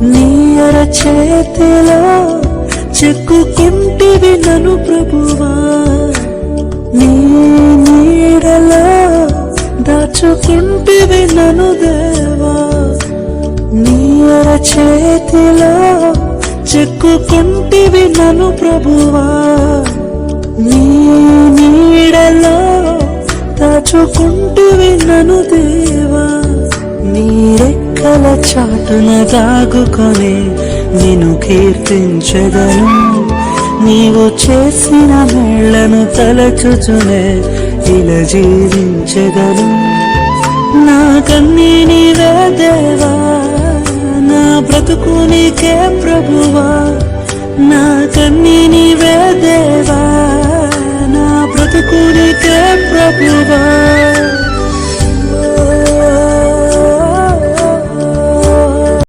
నీ అరచేతిలో చెక్కుకుంటివి నన్ను ప్రభువా, నీ నీడలో దాచుకుంటివి నన్ను దేవా. నీ అరచేతిలో చెక్కుకుంటివి నన్ను ప్రభువా, నీ నీడలో దాచుకుంటివి నన్ను దేవా. నీ రెక్కల చాటున దాగుకొని నిన్ను కీర్తించెదను, నీవు చేసిన మేళ్లను తలచుచునే ఇలా జీవించెదను. నా కన్నీ నీవే దేవా, నా బ్రతుకు నీకే ప్రభువా, నా కన్నీ నీవే దేవా, నా బ్రతుకు నీకే ప్రభువా.